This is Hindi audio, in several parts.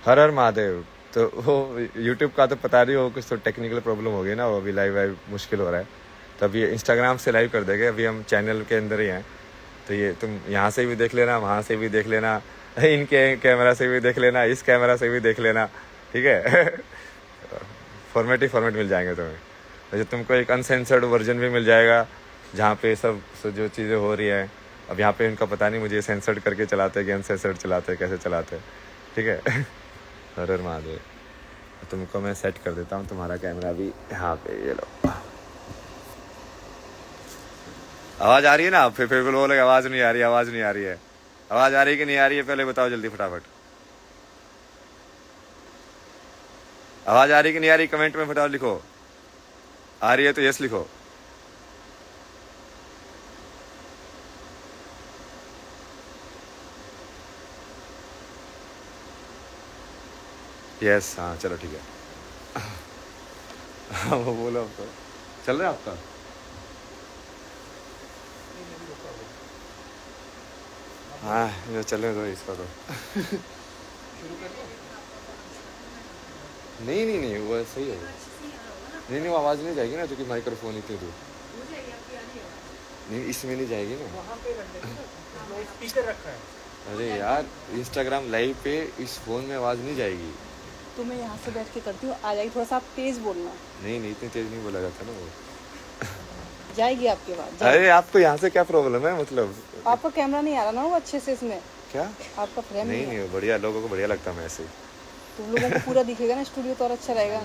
हर हर महादेव। तो वो यूट्यूब का तो पता नहीं, हो कुछ तो टेक्निकल प्रॉब्लम हो गई ना, वो अभी लाइव वाइव मुश्किल हो रहा है। तो अभी इंस्टाग्राम से लाइव कर देंगे, अभी हम चैनल के अंदर ही हैं। तो ये तुम यहाँ से भी देख लेना, वहाँ से भी देख लेना, इनके कैमरा से भी देख लेना, इस कैमरा से भी देख लेना, ठीक है। फॉर्मेट ही फॉर्मेट मिल जाएंगे तुम्हें। तो तुमको एक अनसेंसर्ड वर्जन भी मिल जाएगा, जहाँ पे सब जो चीज़ें हो रही हैं। अब यहाँ पे इनका पता नहीं मुझे सेंसर्ड करके चलाते हैं कि अनसेंसर्ड चलाते हैं, कैसे चलाते हैं, ठीक है। हर हर महादेव। तुमको मैं सेट कर देता हूँ तुम्हारा कैमरा भी यहाँ पे, ये लो। आवाज़ आ रही है ना? फिर बोलोगे आवाज़ नहीं आ रही, आवाज़ नहीं आ रही है। आवाज़ आ रही है कि नहीं आ रही है, पहले बताओ जल्दी फटाफट। आवाज़ आ रही है कि नहीं आ रही, कमेंट में फटाफट लिखो। आ रही है तो यस लिखो। यस, हाँ चलो ठीक है। हाँ वो बोलो आपको चल रहा है आपका। हाँ ये चलने दो इसका तो। नहीं नहीं नहीं, वो सही है। नहीं नहीं, वो आवाज़ नहीं जाएगी ना, क्योंकि माइक्रोफोन इतनी दूर। नहीं इसमें नहीं जाएगी ना। स्पीकर रखा है। अरे यार, इंस्टाग्राम लाइव पे इस फोन में आवाज़ नहीं जाएगी। तो मैं यहाँ से बैठ के करती हूँ, आ जाएगी। थोड़ा सा आप तेज बोलना। नहीं नहीं, इतनी तेज नहीं बोला जाता ना वो। जाएगी आपकी बात। अरे आपको यहाँ से क्या प्रॉब्लम है, मतलब आपका कैमरा नहीं आ रहा ना वो अच्छे से इसमें। क्या? आपका फ्रेम नहीं नहीं, बढ़िया, लोगों को बढ़िया लगता है मैं ऐसे ही। तुम लोगों को पूरा दिखेगा ना स्टूडियो, तो और अच्छा रहेगा।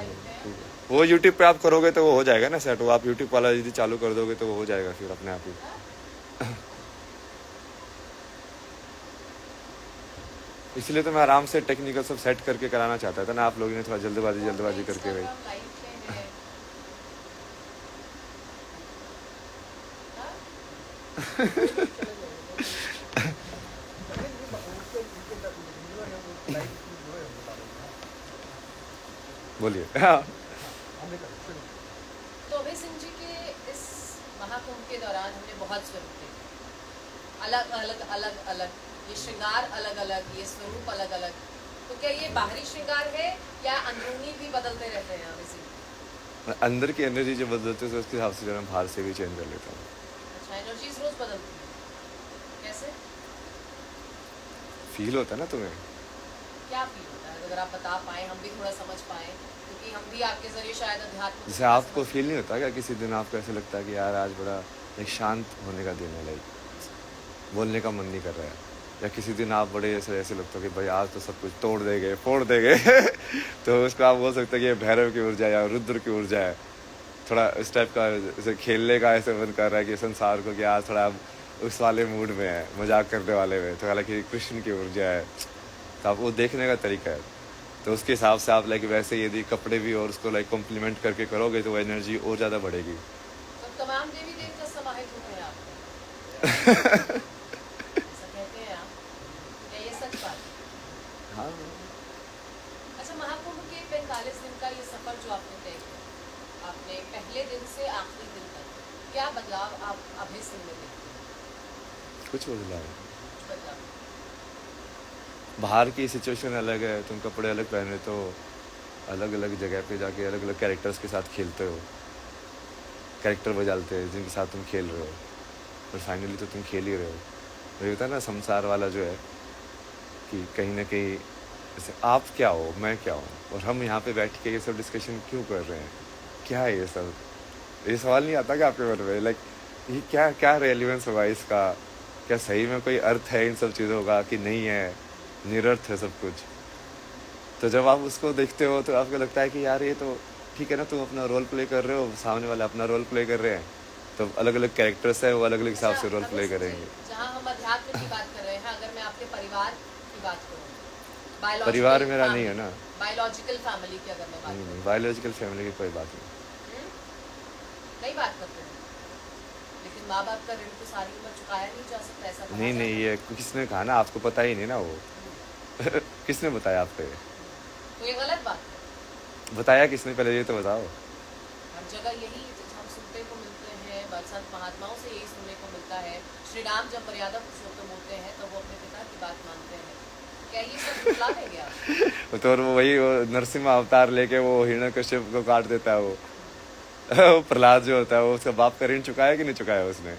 वो यूट्यूब पे आप करोगे तो वो हो जाएगा ना सेट। वो आप यूट्यूब वाला यदि चालू कर दोगे तो वो हो जाएगा फिर अपने आप ही। इसलिए तो मैं आराम से टेक्निकल सब सेट करके कराना चाहता था ना, आप लोगों ने थोड़ा जल्दबाजी करके भाई। बोलिए। तो अभय सिंह जी के इस महाकुंभ के दौरान हमने बहुत स्वरूप देखे, अलग अलग अलग अलग, ये श्रृंगार अलग अलग, ये स्वरूप अलग अलग। तो क्या ये बाहरी श्रृंगार है या अंदरूनी भी बदलते रहते हैं अभय सिंह? अंदर की एनर्जी जो बदलते है उसके हिसाब से जो मैं बाहर से भी चेंज कर लेता हूँ। अच्छा, एनर्जीज रोज बदलती है, कैसे फील होता है ना तुम्हें? क्या फील होता है, अगर आप बता पाए, हम भी थोड़ा समझ पाए, क्योंकि हम भी आपके जरिए शायद अध्यात्म। जैसे आपको फील नहीं होता क्या किसी दिन आपको ऐसे लगता है कि यार आज बड़ा एक शांत होने का दिन है, लाइक बोलने का मन नहीं कर रहा है, या किसी दिन आप बड़े ऐसे लगता है कि भाई आज तो सब कुछ तोड़ देंगे फोड़ देंगे। तो उसको आप बोल सकते हैं कि ये भैरव की ऊर्जा या रुद्र की ऊर्जा है। थोड़ा इस टाइप का जैसे खेलने का ऐसे मन कर रहा है कि संसार को, कि आज थोड़ा आप उस वाले मूड में है, मजाक करने वाले में, तो हालांकि कृष्ण की ऊर्जा है। तो आप वो देखने का तरीका है, तो उसके हिसाब से आप लाइक वैसे यदि कपड़े भी और उसको लाइक कॉम्प्लीमेंट करके करोगे तो वो एनर्जी और ज़्यादा बढ़ेगी। तो तमाम देवी देवता समाहित हो गए आप। ऐसा कहते हैं आप, क्या ये सच बात है? हाँ। अच्छा, महाकुंभ के 45 दिन का ये सफर जो आपने तय किया, आपने पहले दिन से आखिरी दिन तक क्या बदलाव आप अभय सिंह में देखते हैं? कुछ बदलाव है। कुछ बदलाव? बाहर की सिचुएशन अलग है, तुम कपड़े अलग पहने तो अलग अलग जगह पे जाके अलग अलग कैरेक्टर्स के साथ खेलते हो, कैरेक्टर बदलते हैं जिनके साथ तुम खेल रहे हो, और फाइनली तो तुम खेल ही रहे हो। वही होता है ना संसार वाला जो है, कि कहीं ना कहीं जैसे आप क्या हो मैं क्या हूँ, और हम यहाँ पे बैठ के ये सब डिस्कशन क्यों कर रहे हैं, क्या है ये सब। ये सवाल नहीं आता क्या आपके मन में, लाइक ये क्या क्या रेलिवेंस होगा इसका, क्या सही में कोई अर्थ है इन सब चीज़ों का कि नहीं है, निरर्थ है सब कुछ। तो जब आप उसको देखते हो तो आपको लगता है कि यार ये तो ठीक है ना, तुम अपना रोल प्ले कर रहे हो, सामने वाले अपना रोल प्ले कर रहे हैं, तो अलग अलग कैरेक्टर्स है, वो अलग अलग हिसाब से रोल प्ले करेंगे। जहाँ हम अध्यात्म की बात कर रहे हैं, अगर मैं आपके परिवार की बात करूँ, परिवार मेरा नहीं है ना, बायोलॉजिकल फैमिली की अगर मैं बात करूँ, बायोलॉजिकल फैमिली की कोई बात नहीं। नहीं बात करते हैं, लेकिन माँ बाप का ऋण तो सारी उम्र चुकाया नहीं जा सकता, ऐसा नहीं नहीं, ये किसने कहा ना, आपको पता ही नहीं ना वो। किसने बताया आपको ये? तो ये गलत बात है। बताया किसने, पहले ये तो बताओ। हर जगह यही हम सुनने को मिलते हैं, संत महात्माओं से यही सुनने को मिलता है। श्री राम जब मर्यादा पुरुषोत्तम होते हैं तो वो अपने पिता की बात मानते हैं, क्या ये सब बुला देंगे आप? तो और वो नरसिम्हा अवतार लेके वो हिरण्यकश्यप को काट देता है वो प्रहलाद जो होता है वो उसका बाप का ऋण चुकाया कि नहीं चुकाया उसने?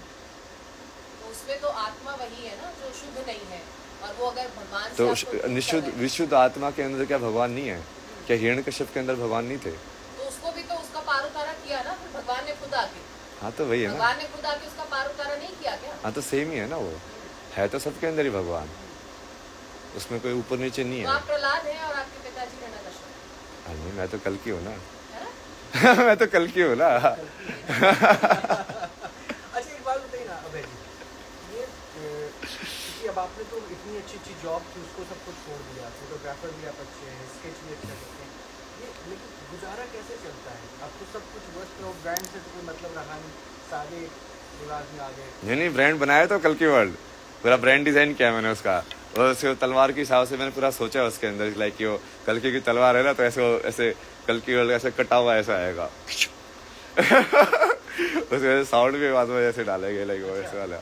तो उसमें तो आत्मा वही है ना जो शुद्ध नहीं है, और वो अगर भगवान से तो आपको दूर कर निशुद्ध रहे हैं, विशुद्ध आत्मा के अंदर क्या भगवान नहीं है? क्या हिरण्यकश्यप के अंदर भगवान नहीं थे? तो उसको भी तो उसका पार उतारा किया ना फिर भगवान ने खुद आके। हाँ तो वही है ना। भगवान ने खुद आके उसका पार उतारा नहीं किया क्या? हाँ तो सेम ही है ना, वो है तो सबके अंदर ही भगवान, उसमें कोई ऊपर नीचे नहीं तो है। आप प्रहलाद हैं और आपके पिताजी हिरण्यकश्यप हाँ नहीं, मैं तो कल की हूँ ना। है ना? मैं तो कल की हूँ ना। अच्छा एक बात बताइए ना अभय जी, ये क्योंकि अब आपने तो इतनी अच्छी अच्छी जॉब की, उसको सब कुछ छोड़ दिया, फोटोग्राफर भी आप अच्छे हैं, स्केच भी अच्छा करते हैं, ये लेकिन गुजारा कैसे चलता है? अब तो सब कुछ वस्त्र और ब्रांड से तो कोई मतलब रहा नहीं, सारे रिवाज में आ गए। नहीं ब्रांड बनाया तो कल की वर्ल्ड, पूरा ब्रांड डिजाइन किया मैंने उसका, और उसके तलवार के हिसाब से मैंने पूरा सोचा उसके अंदर, लाइक कि वो कल की तलवार है ना, तो ऐसे कल की वर्ल्ड ऐसे कटा हुआ ऐसा आएगा। उसके साउंड भी बाद में ऐसे डालेंगे, लाइक वो ऐसे वाला।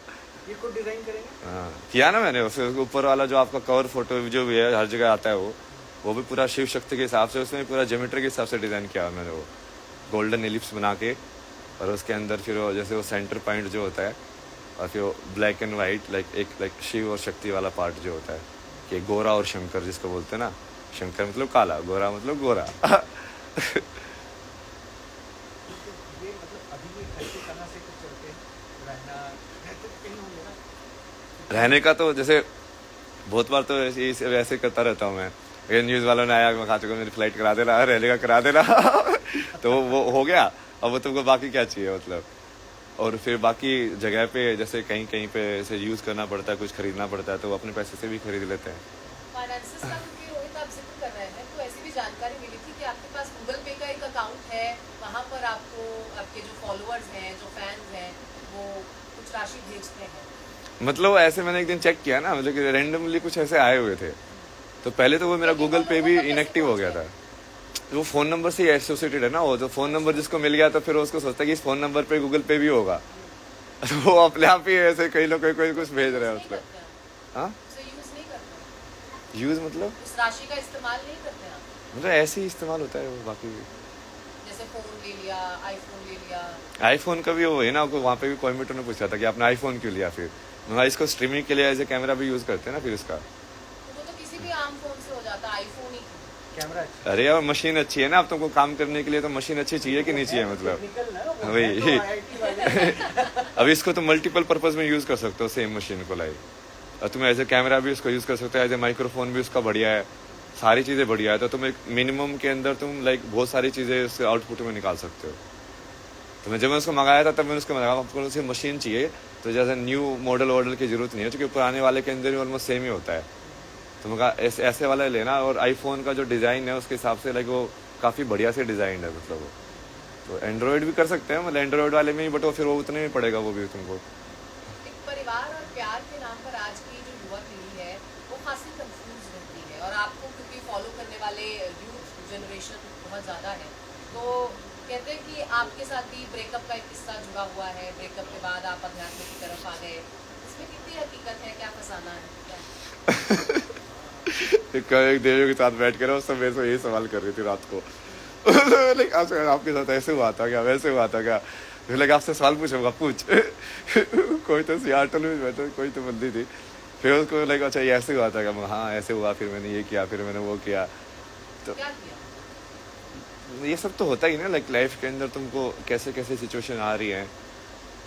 ये खुद डिजाइन करेंगे? हाँ किया ना मैंने, उसके ऊपर वाला जो आपका कवर फोटो जो भी है हर जगह आता है वो भी पूरा शिव शक्ति के हिसाब से, उसमें पूरा ज्योमेट्री के हिसाब से डिजाइन किया मैंने, वो गोल्डन एलिप्स बना के, और उसके अंदर फिर वो जैसे वो सेंटर पॉइंट जो होता है, और फिर वो black and white like Shiv और शक्ति वाला पार्ट जो होता है, कि गोरा और शंकर जिसको बोलते हैं ना, शंकर मतलब काला, गोरा मतलब गोरा। ये मतलब अभी ये खर्चे कहाँ से कुछ चलते हैं, रहना रहते तो कहीं होंगे ना? रहने का तो जैसे बहुत बार तो वैसे करता रहता हूँ मैं, अगर न्यूज़ वालों ने आया मैं खाते को मेरी फ्लाइट करा देना, रहने का करा देना। तो वो हो गया, अब वो तुमको बाकी क्या चाहिए मतलब। और फिर बाकी जगह पे जैसे कहीं कहीं पे ऐसे यूज़ करना पड़ता है, कुछ खरीदना पड़ता है, तो वो अपने पैसे से भी खरीद लेते हैं। फाइनेंसिस का क्योंकि रोहित आप जिक्र कर रहे हैं, तो ऐसी भी जानकारी मिली थी कि आपके पास गूगल पे का एक अकाउंट है, वहाँ पर आपको आपके जो फॉलोअर्स हैं, जो फैंस हैं, वो कुछ राशि भेजते हैं। मतलब ऐसे मैंने एक दिन चेक किया ना, मतलब कि रैंडमली कुछ ऐसे आए हुए थे, तो पहले तो वो मेरा गूगल पे भी इनएक्टिव हो गया था। वो फोन नंबर से एसोसिएटेड है ना, वो तो फोन नंबर जिसको मिल गया तो फिर उसको सोचता है कि इस फोन नंबर पे गूगल पे भी होगा। वो अपने आप ही ऐसे कई लोग कोई कुछ भेज रहे हैं मतलब। हाँ उसे यूज नहीं करते, यूज मतलब उस राशि का इस्तेमाल नहीं करते आप, मतलब ऐसे ही इस्तेमाल होता है वो, बाकी भी। जैसे फोन ले लिया, आईफोन ले लिया। आईफोन का भी वो है ना, वहाँ पे भी कोयम्बटूर ने पूछा था कि आपने आईफोन क्यों लिया, फिर मैं इसको स्ट्रीमिंग के लिए एज ए कैमरा भी यूज करते हैं ना फिर इसका। तो वो तो किसी भी आम फोन से हो जाता, आईफोन ही क्यों? कैमरा अच्छा अरे यार मशीन अच्छी है ना, अब तुमको काम करने के लिए तो मशीन अच्छी चाहिए कि नहीं चाहिए मतलब। टेक्निकल ना, वो वही। है तो IIT वाले। अब इसको तो मल्टीपल पर्पज में यूज कर सकते हो सेम मशीन को, लाइक, और तुम एज ए कैमरा भी उसको यूज कर सकते हो, एज ए माइक्रोफोन भी उसका बढ़िया है, सारी चीजें बढ़िया है, तो तुम एक मिनिमम के अंदर तुम लाइक बहुत सारी चीजें उसके आउटपुट में निकाल सकते हो। तो मैं जब मैं उसको मंगाया था तब मैंने उसको मंगाया, आपको उसे मशीन चाहिए तो जैसे न्यू मॉडल की जरूरत नहीं है, क्योंकि पुराने वाले के अंदर ऑलमोस्ट सेम ही होता है। तो मैं कहा ऐसे वाला लेना, और आईफोन का जो डिज़ाइन है उसके हिसाब से लाइक वो काफ़ी बढ़िया से डिज़ाइन है मतलब वो। तो एंड्रॉयड भी कर सकते हैं मतलब एंड्रॉयड वाले में ही, बट वो फिर वो उतने में पड़ेगा वो भी तुमको। एक परिवार और प्यार के नाम पर आज की जो युवा पीढ़ी है वो खासी कंफ्यूज रहती है, और आपको क्योंकि फॉलो करने वाले यूथ जनरेशन बहुत ज़्यादा है, तो कहते हैं कि आपके साथ भी ब्रेकअप का एक किस्सा जुड़ा हुआ है, ब्रेकअप के बाद आप अध्यात्म की तरफ आ गए, इसमें कितनी हकीकत है, क्या फसाना है, क्या? एक देवियों के साथ बैठ कर सब मेरे से यही सवाल कर रही थी रात को। लाइक आपके साथ ऐसे हुआ था क्या, वैसे हुआ था क्या, लाइक आपसे सवाल पूछूंगा, पूछ। कोई तो सियाटल में बैठा, कोई तो बंदी थी, फिर उसको लाइक अच्छा ये ऐसे हुआ था क्या, हाँ ऐसे हुआ, फिर मैंने ये किया, फिर मैंने वो किया। तो क्या किया? ये सब तो होता ही ना, लाइक लाइफ के अंदर तुमको कैसे कैसे सिचुएशन आ रही है,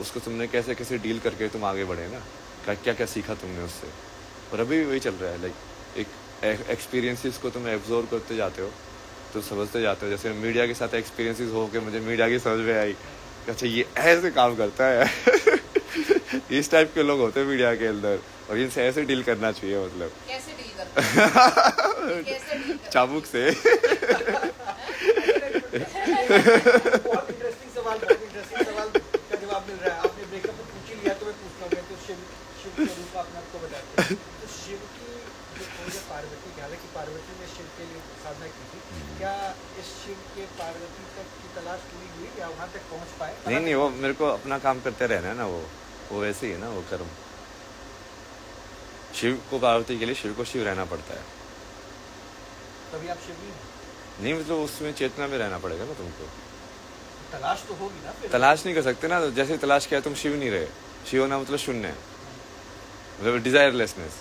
उसको तुमने कैसे कैसे डील करके तुम आगे बढ़े ना, क्या क्या सीखा तुमने उससे। और अभी वही चल रहा है, लाइक एक एक्सपीरियंसेस को तुम एब्जॉर्व करते जाते हो तो समझते जाते हो। जैसे मीडिया के साथ एक्सपीरियंसेस हो के मुझे मीडिया की समझ में आई, अच्छा ये ऐसे काम करता है। इस टाइप के लोग होते हैं मीडिया के अंदर, और इनसे ऐसे डील करना चाहिए मतलब। कैसे डील करते हैं? कैसे डील करते हैं? चाबुक से। बहुत इंटरेस्टिंग सवाल का जवाब मिल रहा है। आपने ब्रेकअप को पूछ ही लिया तो मैं पूछता हूँ, तो शिव स्वरूप अपने आपको बताते हैं। तो शिव की जो खोज है पार्वती की, हालांकि पार्वती ने शिव के लिए साधना की थी, क्या इस शिव के पार्वती तक की तलाश पूरी हुई या वहाँ तक पहुँच पाए? नहीं वो मेरे को अपना काम करते रहना है ना, वो वैसे ही है ना, वो कर्म। शिव को पार्वती के लिए शिव को शिव रहना पड़ता है। तभी आप शिव नहीं हैं। नहीं मतलब उसमें चेतना में रहना पड़ेगा ना तुमको। तलाश तो होगी ना फिर। तलाश नहीं कर सकते ना, तो जैसे तलाश किया तुम शिव नहीं रहे। शिव होना मतलब शून्य है, मतलब डिजायरलेसनेस।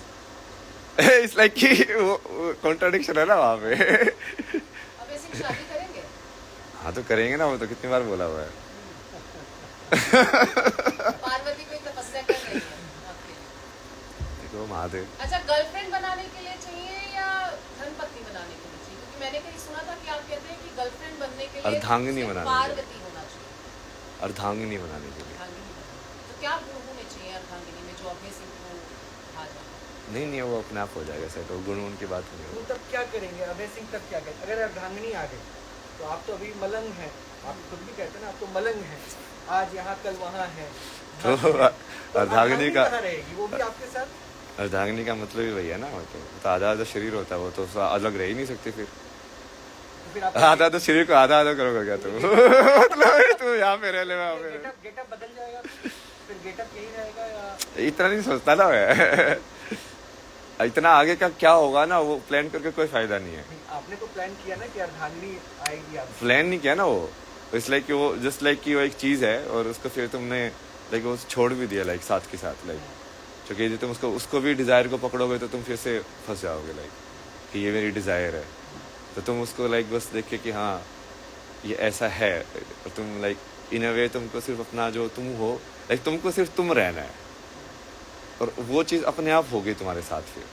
इट्स लाइक कि वो कॉन्ट्राडिक्शन है ना वहाँ पे। अब ऐसी शादी करेंगे? हाँ तो करेंगे ना, वो तो कितनी बार बोला हुआ है। पार्वती कोई तपस्या कर रही है आपके लिए? देखो महादेव। अच्छा, गर्लफ्रेंड बनाने के लिए चाहिए या धर्मपत्नी बनाने के लिए चाहिए? क्योंकि मैंने कहीं सुना था कि आप कहते हैं कि गर्लफ्रेंड बनने के लिए अर्धांगिनी उसे बनाने के लिए। पार्वती होना चाहिए। अर्धांगिनी बनाने के लिए। अर्धांगिनी बनाने। तो क्या गुण होने चाहिए अर्धांगिनी में जो अभय सिंह को कहा जाता है? नहीं वो अपने आप हो जाएगा सेट, वो गुण उनकी बात नहीं तो होगी। तब क्या करेंगे अभय सिंह? तब क्या करेंगे अगर अर्धांगिनी आ गई? तो आप तो अभी मलंग हैं, आप खुद भी कहते हैं ना आप तो मलंग हैं, आज यहाँ कल वहाँ है। तो अर्धांगिनी का कहाँ रहेगी? वो भी आपके साथ? अर्धांगिनी का मतलब ही वही है ना, वो तो आधा आधा शरीर होता है, वो तो अलग रह ही नहीं सकती फिर। तो फिर आप आधा आधा शरीर को आधा आधा करोगे क्या तुम? मतलब तू यहाँ पे रह ले वहाँ पे रह। गेटअप बदल जाएगा फिर गेटअप यही रहेगा या? इतना नहीं सोचता ना मैं। इतना आगे का क्या होगा ना, वो प्लान करके कोई फायदा नहीं है। नहीं, आपने तो प्लान किया ना कि अर्धांगिनी आएगी आप। प्लान नहीं किया ना वो, इट्स लाइक कि वो जस्ट लाइक कि वो एक चीज है और उसको फिर तुमने लाइक वो छोड़ भी दिया लाइक साथ के साथ लाइक, क्योंकि यदि तुम उसको भी डिजायर को पकड़ोगे तो तुम फिर से फंस जाओगे लाइक कि ये मेरी डिजायर है। तो तुम उसको लाइक बस देख के कि हाँ ये ऐसा है, और तुम लाइक इन अ वे तुमको सिर्फ अपना जो तुम हो लाइक तुमको सिर्फ तुम रहना है, और वो चीज अपने आप होगी तुम्हारे साथ फिर।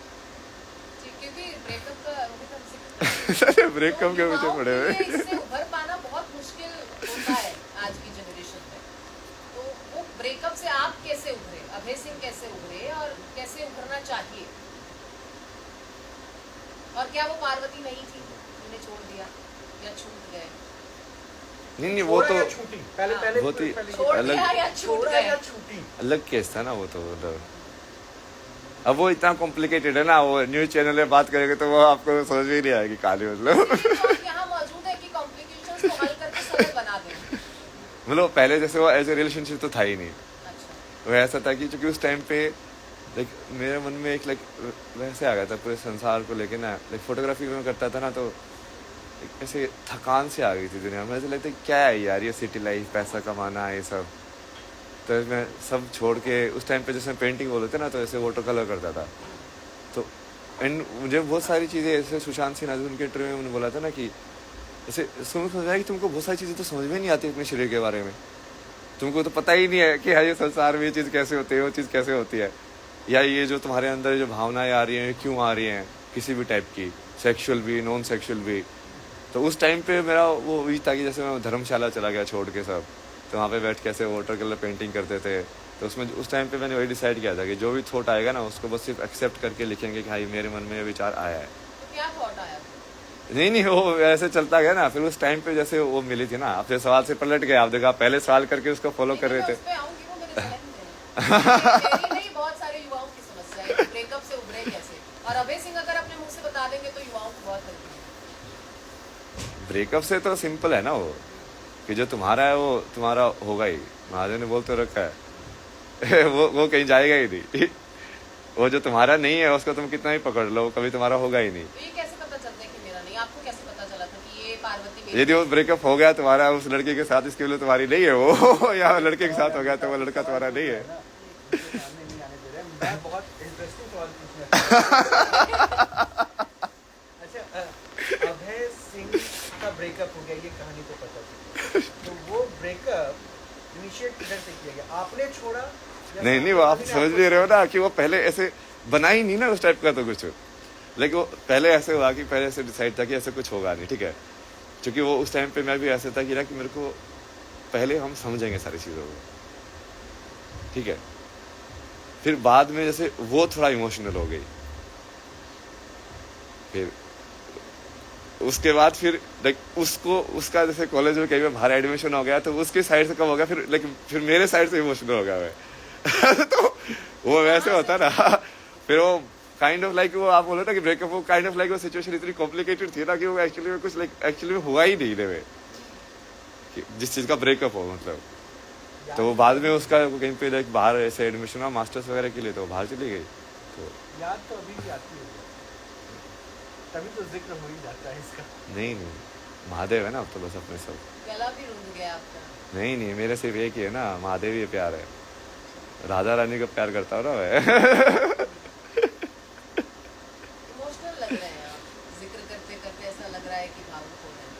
जी, क्योंकि ब्रेकअप का अभी तक जिक्र अरे ब्रेकअप के पीछे युवाओं पड़े के हुए। लिए इससे उभर पाना बहुत मुश्किल होता है आज की जनरेशन में। तो वो ब्रेकअप से आप कैसे उभरे, अभय सिंह कैसे उभरे और कैसे उभरना चाहिए? और क्या वो पार्वती नहीं थी, उन्हें छोड़ दिया या छूट गए? नहीं वो छोड़ा तो या छूटी? पहले पहले बहुत ही पहले छोड़ अलग- दिया या छूट छोड़ा गए? या छूटी? अलग केस था ना वो तो, मतलब अब वो इतना कॉम्प्लिकेटेड है ना, वो न्यूज चैनल में बात करेंगे तो वो आपको समझ में ही नहीं आएगी कहानी। मतलब तो आप यहाँ मौजूद है कि कॉम्प्लिकेशंस को हल करके सरल बना दें। मतलब पहले जैसे वो एज ए रिलेशनशिप तो था ही नहीं। अच्छा, वो ऐसा था कि क्योंकि उस टाइम पे लाइक मेरे मन में एक लाइक वैसे आ गया था पूरे संसार को लेके ना, लाइक फोटोग्राफी में करता था ना, तो एक ऐसे थकान से आ गई थी दुनिया में। ऐसे लगता है क्या है यार ये सिटी लाइफ, पैसा कमाना ये सब। तो मैं सब छोड़ के उस टाइम पे जैसे पेंटिंग बोलते थे ना, तो ऐसे वाटर कलर करता था। तो एंड मुझे बहुत सारी चीज़ें ऐसे सुशांत सिंह राजपूत उनके इंटरव्यू में उन्होंने बोला था ना कि ऐसे समझाया कि तुमको बहुत सारी चीज़ें तो समझ में नहीं आती अपने शरीर के बारे में, तुमको तो पता ही नहीं है कि हाँ ये संसार में ये चीज़ कैसे होती है, वो चीज़ कैसे होती है, या ये जो तुम्हारे अंदर जो भावनाएं आ रही हैं क्यों आ रही हैं, किसी भी टाइप की, सेक्सुअल भी नॉन सेक्सुअल भी। तो उस टाइम पे मेरा वो वही था कि जैसे मैं धर्मशाला चला गया छोड़ के सब, तो वहाँ पे बैठ के ऐसे वाटर कलर पेंटिंग करते थे। तो उसमें उस टाइम पे मैंने वही डिसाइड किया था कि जो भी थॉट आएगा ना उसको बस सिर्फ एक्सेप्ट करके लिखेंगे कि हाँ ये मेरे मन में ये विचार आया है। तो क्या थॉट आया? नहीं वो ऐसे चलता गया ना। फिर उस टाइम पे जैसे वो मिली थी ना, आपसे सवाल से पलट गए, आप देखा पहले सवाल करके उसको फॉलो कर रहे थे। उस पे आऊंगी, वो मेरे जहन में है। मेरी नहीं, बहुत सारे युवाओं की समस्या है कि ब्रेकअप से उभरे कैसे। और अभय सिंह अगर अपने मुंह से बता देंगे तो युवाओं को बहुत हेल्प मिलेगी। ब्रेकअप से तो सिंपल है ना वो, कि जो तुम्हारा है वो तुम्हारा होगा ही। महादेव ने बोल तो रखा है वो कहीं जाएगा ही नहीं। वो जो तुम्हारा नहीं है उसको तुम कितना ही पकड़ लो, कभी तुम्हारा होगा ही नहीं। तो ये कैसे पता चलता है कि मेरा नहीं? आपको कैसे पता चला था कि ये पार्वती मेरी? यदि वो ब्रेकअप हो गया तुम्हारा उस लड़के के साथ, इसके लिए तुम्हारी नहीं है वो या लड़के के साथ हो गया तो वो लड़का तुम्हारा नहीं है। सामने नहीं आने दे रहे हैं। मैं बहुत इंटरेस्टिंग सवाल पूछना अच्छा, अभय सिंह का ब्रेकअप हो गया, ये कहानी तो पता चली। तो वो ब्रेकअप इनिशिएट किधर से किया गया? आपने छोड़ा या नहीं वो आप सामने समझ आपको नहीं रहे हो ना कि वो पहले ऐसे बना ही नहीं ना उस टाइप का तो कुछ। लेकिन वो पहले ऐसे हुआ कि पहले ऐसे डिसाइड था कि ऐसे कुछ होगा नहीं, ठीक है। क्योंकि वो उस टाइम पे मैं भी ऐसे था कि ना कि मेरे को पहले हम समझेंगे सारी चीज़ों को, ठीक है। फिर बाद में जैसे वो थोड़ा इमोशनल हो गई, फिर उसके बाद फिर लाइक उसको उसका जैसे कॉलेज में कहीं में बाहर एडमिशन हो गया तो उसके साइड से कम हो गया, फिर लेकिन फिर मेरे साइड से इमोशनल हो गया मैं। तो वो वैसे होता ना। फिर वो काइंड ऑफ लाइक वो आप बोलो ना कि ब्रेकअप, वो काइंड ऑफ लाइक वो सिचुएशन इतनी कॉम्प्लिकेटेड थी ना कि वो एक्चुअली में कुछ लाइक एक्चुअली में हुआ ही नहीं में जिस चीज का ब्रेकअप हो मतलब। तो वो बाद में उसका कहीं पे लाइक बाहर ऐसे एडमिशन हुआ मास्टर्स वगैरह के लिए, तो वो बाहर चली गई। तो याद तो अभी भी आती है, तभी तो जिक्र हो ही जाता है इसका। नहीं महादेव है ना अब तो बस अपने सब। गला भी रुंध गया आपका। नहीं मेरे सिर्फ एक ही है ना, महादेव ही प्यार है। राधा रानी का प्यार करता हूँ ना मैं। इमोशनल लग रहे हैं आप, जिक्र करते करते ऐसा लग रहा है कि भावुक हो रहे हैं।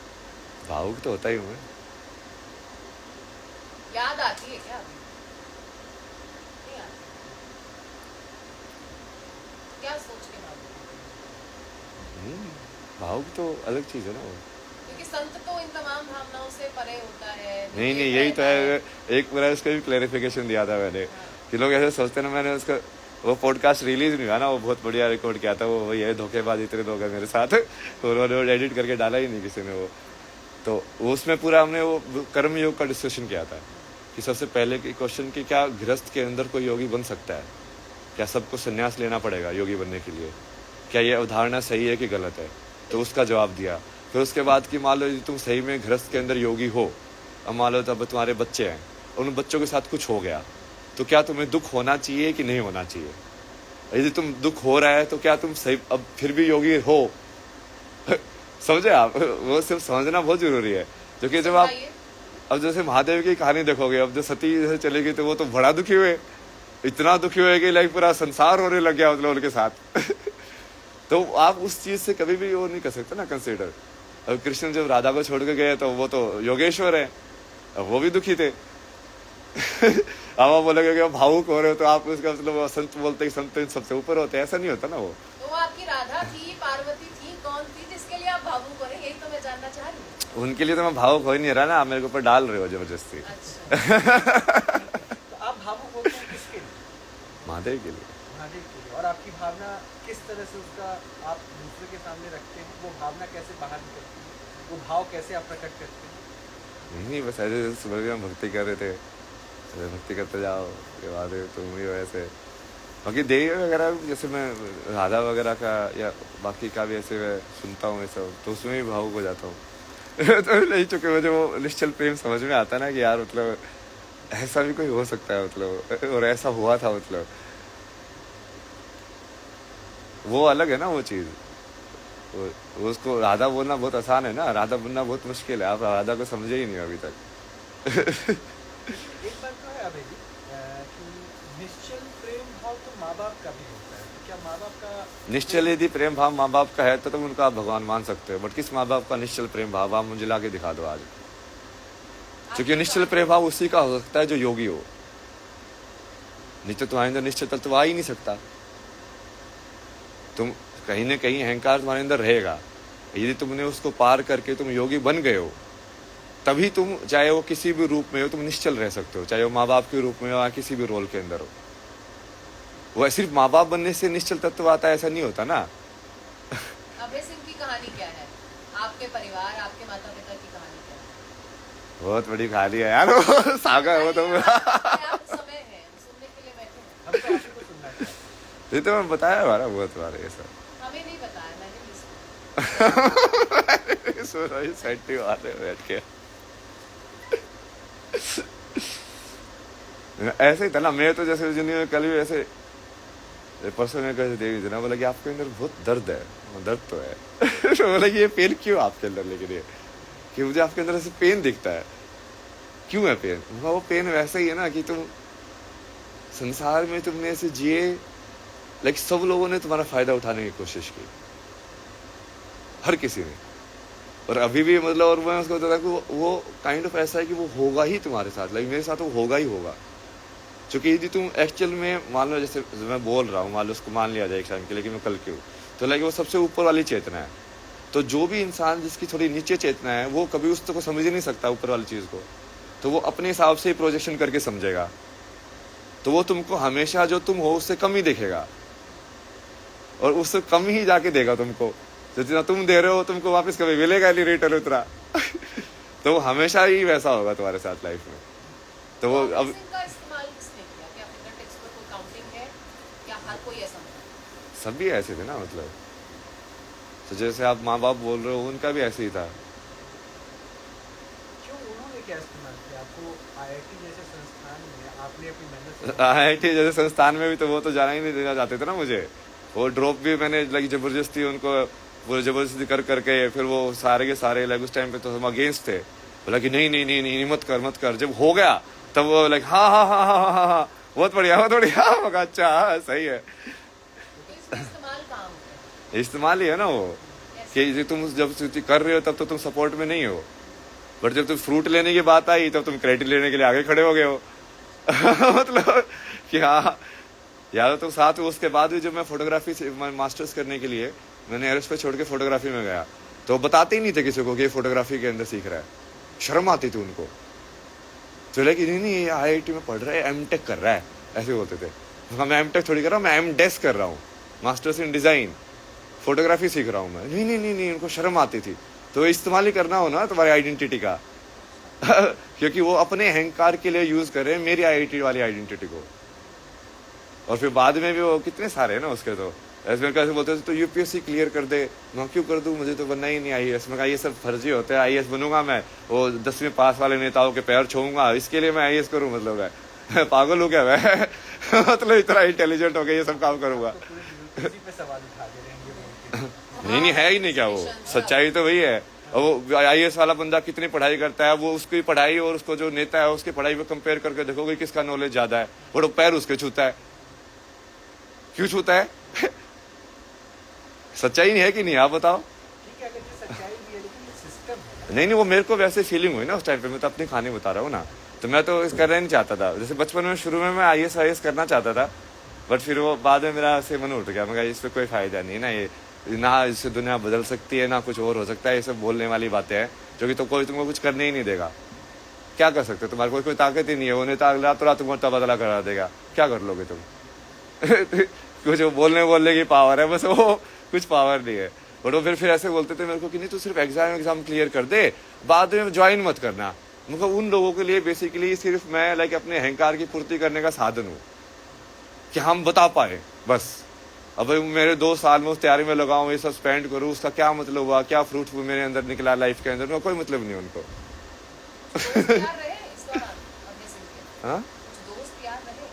भावुक तो होता ही हूँ मैं। याद आती है क्या अभी? नहीं आती। क्या सोच के भावुक हो? भावुक तो अलग चीज है ना वो। क्योंकि संत तो इन तमाम भावनाओं से परे होता है। नहीं यही तो है। एक बार उसका भी क्लैरिफिकेशन दिया था मैंने कि लोग ऐसे सोचते ना, मैंने उसका वो पॉडकास्ट रिलीज नहीं हुआ ना, वो बहुत बढ़िया रिकॉर्ड किया था वो ये धोखेबाज इतने लोग हैं मेरे साथ, उन्होंने एडिट करके डाला ही नहीं किसी ने वो। तो उसमें पूरा हमने वो कर्म योग का डिस्कशन किया था कि सबसे पहले की क्वेश्चन कि क्या गृहस्थ के अंदर कोई योगी बन सकता है, क्या सबको संन्यास लेना पड़ेगा योगी बनने के लिए, क्या ये अवधारणा सही है कि गलत है। तो उसका जवाब दिया। फिर उसके बाद कि मान लो यदि तुम सही में गृहस्थ के अंदर योगी हो, अब मान लो तब तुम्हारे बच्चे हैं, उन बच्चों के साथ कुछ हो गया, तो क्या तुम्हें दुख होना चाहिए कि नहीं होना चाहिए। यदि तुम दुख हो रहा है तो क्या तुम सही अब फिर भी योगी हो। समझे आप, वो सिर्फ समझना बहुत जरूरी है। क्योंकि जब आप अब जैसे महादेव की कहानी देखोगे, अब जो सती जैसे चली गई तो वो तो बड़ा दुखी हुए, इतना दुखी हुए कि लाइक पूरा संसार होने लग गया मतलब उनके साथ। तो आप उस चीज से कभी भी वो नहीं कर सकते ना कंसिडर। अब कृष्ण जब राधा को छोड़ के गए तो वो तो योगेश्वर है, अब वो भी दुखी थे। अब आप बोलोगे कि भावुक हो रहे हो तो आप उसका मतलब संत बोलते हैं संत सबसे ऊपर होते हैं, ऐसा नहीं होता ना वो। तो आपकी राधा थी, पार्वती थी, कौन थी जिसके लिए आप भावुक हो रहे हैं? यही तो मैं जानना चाह रही हूँ। उनके लिए तो मैं भावुक हो ही नहीं रहा ना, आप मेरे के ऊपर डाल रहे हो जबरदस्ती। अच्छा। तो आप भावुक होते हैं किसके लिए? महादेव के लिए। महादेव के लिए। और आपकी भावना किस तरह से उसका आप दूसरे के सामने रखते हैं? वो भावना कैसे बाहर निकलती है? वो भाव कैसे आप प्रकट करते हैं? नहीं बस ऐसे सुबह भी हम भक्ति कर रहे थे, ऐसे भक्ति करते जाओ के बाद तुम भी वैसे बाकी देवी वगैरह जैसे मैं राधा वगैरह का या बाकी का भी ऐसे मैं सुनता हूँ ये सब, तो उसमें भी भावुक हो जाता हूँ। तो नहीं चुके मुझे वो निश्चल प्रेम समझ में आता ना कि यार मतलब ऐसा भी कोई हो सकता है मतलब, और ऐसा हुआ था मतलब। वो अलग है ना वो चीज। उसको राधा बोलना बहुत आसान है ना, राधा बनना बहुत मुश्किल है। आप राधा को समझे ही नहीं अभी तक। एक बात तो है अभय जी कि निश्चल प्रेम भाव तो माँ बाप का भी होता है। तो क्या माँ बाप का निश्चल यदि प्रेम भाव माँ बाप का है तो तुम उनका आप भगवान मान सकते हो, बट किस माँ बाप का निश्चल प्रेम भाव आप मुझे लाके दिखा दो आज। क्योंकि निश्चल प्रेम भाव उसी का हो सकता है जो योगी हो, नहीं तो तुम्हारे अंदर निश्चल तत्व आ ही नहीं सकता। तुम कहीं ना कहीं अहंकार तुम्हारे अंदर रहेगा, यदि तुमने उसको पार करके तुम योगी बन गए हो तभी तुम चाहे वो किसी भी रूप में हो तुम निश्चल रह सकते हो, चाहे वो माँ बाप के रूप में हो या किसी भी रोल के अंदर हो। वो सिर्फ माँ बाप बनने से निश्चल तत्व आता है ऐसा नहीं होता ना। अभय सिंह की कहानी क्या है? आपके परिवार, आपके माता पिता की कहानी क्या है? बहुत बड़ी कहानी है यार, वो सागा है वो तो। आप समय है सुनने के लिए बैठे हैं। हम तो आपको सुनना चाहिए। ये तो मैं बताया हमारा बहुत बार ये सब। हमें नहीं बताया, मैंने नहीं सुना। सुनो ये सैंटी बात है बैठ के। ऐसे ही था ना, मैं तो जैसे जिन्हें कल भी ऐसे परसों में कैसे देवी थी ना, बोला कि आपके अंदर बहुत दर्द है। दर्द तो है। तो बोला कि ये पेन क्यों आपके अंदर, लेकिन ये कि मुझे आपके अंदर ऐसे पेन दिखता है, क्यों है पेन? वो पेन वैसा ही है ना कि तुम संसार में तुमने ऐसे जिए, लाइक सब लोगों ने तुम्हारा फायदा उठाने की कोशिश की, हर किसी ने। और अभी भी मतलब, और मैं उसको बताता कि वो काइंड ऑफ ऐसा है कि वो होगा ही तुम्हारे साथ, लाइक मेरे साथ वो होगा ही होगा। क्योंकि यदि तुम एक्चुअल में मान लो, जैसे मैं बोल रहा हूँ, मान लो उसको मान लिया जाए एक टाइम के लिए कि मैं कल की हूँ, तो लाइक वो सबसे ऊपर वाली चेतना है। तो जो भी इंसान जिसकी थोड़ी नीचे चेतना है वो कभी उस को समझ ही नहीं सकता ऊपर वाली चीज को, तो वो अपने हिसाब से ही प्रोजेक्शन करके समझेगा। तो वो तुमको हमेशा जो तुम हो उससे कम ही देखेगा, और उससे कम ही जाके देगा तुमको। जितना तुम दे रहे हो तुमको वापस कभी मिलेगा नहीं, रिटर्न उतरा। तो वो हमेशा ही वैसा होगा तुम्हारे साथ लाइफ में। तो वो अब का इस्तेमाल किसने किया? क्या फिंगरटिप्स पर कोई काउंटिंग है? क्या हर कोई ऐसा होता है? सभी ऐसे थे ना मतलब। तो जैसे आप माँ बाप बोल रहे हो, उनका भी ऐसे ही था। क्यों उन्होंने क्या इस्तेमाल किया? आपको आईआईटी जैसे संस्थान में आपने अपनी मेहनत से आईआईटी जैसे संस्थान में भी तो वो तो जाना ही नहीं देना चाहते थे ना मुझे। वो ड्रॉप भी मैंने लाइक जबरदस्ती उनको वो जबरदस्ती कर करके फिर वो सारे के सारे लाइक उस टाइम पे तो हम अगेंस्ट थे। बोला कि नहीं नहीं नहीं नहीं मत कर मत कर। जब हो गया तब वो लाइक हाँ हाँ हाँ हाँ हाँ हाँ बहुत बढ़िया बहुत बढ़िया। मैं कहा अच्छा हाँ, सही है। तो इसमें इस्तेमाल कहाँ होता है? इस्तेमाल ही है ना वो कि तुम जब कर रहे हो तब तो तुम सपोर्ट में नहीं हो, बट जब तुम फ्रूट लेने की बात आई तब तुम क्रेडिट लेने के लिए आगे खड़े हो गए हो। मतलब कि हाँ यार तुम साथ हो। उसके बाद भी जब मैं फोटोग्राफी से मास्टर्स करने के लिए मैंने एरोस्पेस छोड़ के फोटोग्राफी में गया तो बताते ही नहीं थे किसी को कि ये फोटोग्राफी के अंदर सीख रहा है। शर्म आती थी उनको। चले कि नहीं नहीं ये आईआईटी में पढ़ रहा है एमटेक कर रहा है ऐसे बोलते थे। मैं एमटेक थोड़ी कर रहा हूँ, मैं एमडेस कर रहा हूँ, मास्टर्स इन डिजाइन, फोटोग्राफी सीख रहा हूँ मैं। नहीं नहीं नहीं नहीं उनको शर्म आती थी। तो इस्तेमाल ही करना हो ना तुम्हारी आइडेंटिटी का क्योंकि वो अपने अहंकार के लिए यूज कर रहे हैं मेरी आईआईटी वाली आइडेंटिटी को। और फिर बाद में भी वो कितने सारे हैं ना उसके तो ऐसे कैसे बोलते थे तो यूपीएससी क्लियर कर दे। मैं क्यों कर दूं, मुझे तो बनना ही नहीं आईएएस। मैं कहा ये सब फर्जी होते हैं, आईएएस बनूंगा मैं, वो 10वीं पास वाले नेताओं के पैर छूंगा, इसके लिए मैं आईएएस करूं? मतलब मैं पागल हो गया मैं मतलब इतना इंटेलिजेंट हो गया ये सब काम करूंगा। तो पूरे यूपीएससी पे सवाल उठा दे रहे हैं ये बोल के। नहीं नहीं है ही नहीं क्या वो, सच्चाई तो वही है। और वो आईएएस वाला बंदा कितनी पढ़ाई करता है, वो उसकी पढ़ाई और उसको जो नेता है उसकी पढ़ाई में कंपेयर करके देखोगे किसका नॉलेज ज्यादा है। वो पैर उसके छूता है, क्यों छूता है? सच्चाई नहीं है कि नहीं आप बताओ? ठीक है, अगर ये सच्चाई भी है लेकिन ये सिस्टम है। नहीं नहीं वो मेरे को वैसे फीलिंग हुई ना उस टाइम पे। मैं तो अपनी कहानी बता रहा हूँ ना। तो मैं तो करना ही नहीं चाहता था। जैसे बचपन में शुरू में मैं आईएएस करना चाहता था, बट फिर वो बाद में मेरा ऐसे मन उठ गया। मैं कहा इससे कोई फायदा नहीं ना, ये ना इससे दुनिया बदल सकती है ना कुछ और हो सकता है। ये सब बोलने वाली बातें हैं जो कि तो कोई तुमको कुछ करने ही नहीं देगा। क्या कर सकते हो, तुम्हारे कोई ताकत ही नहीं है। वो नेता रात रात तुमको तबादला करा देगा, क्या कर लोगे तुम? कुछ बोलने की पावर है बस, वो कुछ पावर नहीं है। बट वो फिर ऐसे बोलते थे मेरे को कि नहीं तू सिर्फ एग्जाम क्लियर कर दे, बाद में ज्वाइन मत करना। मतलब उन लोगों के लिए बेसिकली सिर्फ मैं लाइक अपने अहंकार की पूर्ति करने का साधन हूँ कि हम बता पाए बस। अब मेरे 2 साल में उस तैयारी में लगाऊं, ये सब स्पेंड करूँ, उसका क्या मतलब हुआ, क्या फ्रूट मेरे अंदर निकला लाइफ के अंदर, कोई मतलब नहीं उनको। दोस्त यार रहे इस दौरान अपने सिंह के? हाँ कुछ दोस्त यार रहे?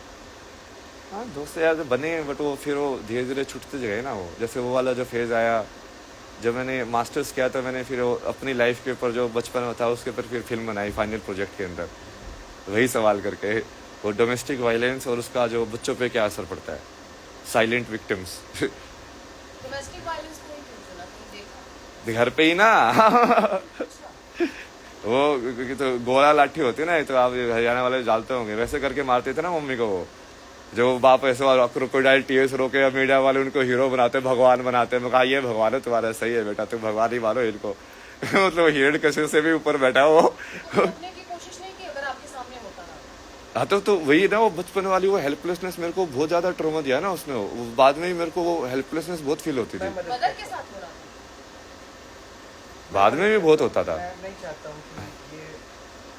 हाँ दोस्त यार तो बने, बट वो फिर वो धीरे धीरे छूटते गए ना। वो जैसे वो वाला जो फेज आया जब मैंने मास्टर्स किया तो मैंने फिर वो अपनी लाइफ के ऊपर जो बचपन में था उसके ऊपर फिर फिल्म बनाई फाइनल प्रोजेक्ट के अंदर, वही सवाल करके वो डोमेस्टिक वायलेंस और उसका जो बच्चों पे क्या असर पड़ता है, साइलेंट विक्टिम्स। डोमेस्टिक वायलेंस को क्यों चुना, तुम देखा? घर पे ही ना वो क्योंकि तो गोला लाठी होती है ना, तो आप हरियाणा वाले डालते होंगे, वैसे करके मारते थे ना मम्मी को। वो जो बाप ऐसे क्रोकोडाइल टीयर्स रोके मीडिया वाले उनको हीरो बनाते, भगवान बनाते। मैं कहा ये भगवान है तुम्हारा, सही है बेटा तुम भगवान ही मानो इनको। मतलब हिरण कसे से भी ऊपर बैठा वो। रोकने की कोशिश नहीं की अगर आपके सामने होता ना? हाँ तो वही ना वो बचपन वाली वो हेल्पलेसनेस मेरे को बहुत ज्यादा ट्रॉमा दिया ना उसने। बाद में ही मेरे को वो हेल्पलेसनेस बहुत फील होती थी। मदर के साथ हो रहा था? बाद में भी बहुत होता था। मैं नहीं चाहता हूँ कि ये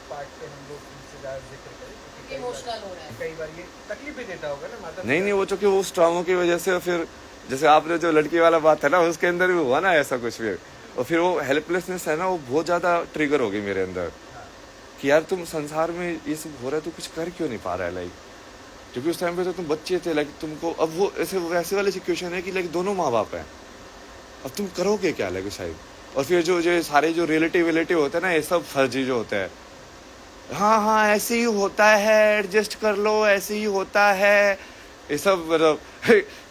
पार्ट पे हम लोग इनसे ज़्यादा जिक्र करें क्योंकि कई इमोशनल हो रहा है। कई बार ये तकलीफ भी देता होगा ना माता नहीं नहीं वो चूंकि वो उस ट्रॉमा की वजह से फिर जैसे आपने जो लड़की वाला बात है ना उसके अंदर भी हुआ ना ऐसा कुछ फिर, और फिर वो हेल्पलेसनेस है ना वो बहुत ज्यादा ट्रिगर हो गई मेरे अंदर कि यार तुम संसार में ये सब हो रहा है तो कुछ कर क्यों नहीं पा रहा है। लाइक क्योंकि उस टाइम पे तो तुम बच्चे थे, लाइक तुमको अब वो ऐसे वैसे वाली सिचुएशन है कि लाइक दोनों माँ बाप हैं, अब तुम करोगे क्या लाइक शायद। और फिर जो सारे जो रिलेटिव होते हैं ना ये सब फर्जी जो होता है, हाँ हाँ ऐसे ही होता है एडजस्ट कर लो ऐसे ही होता है, ये सब मतलब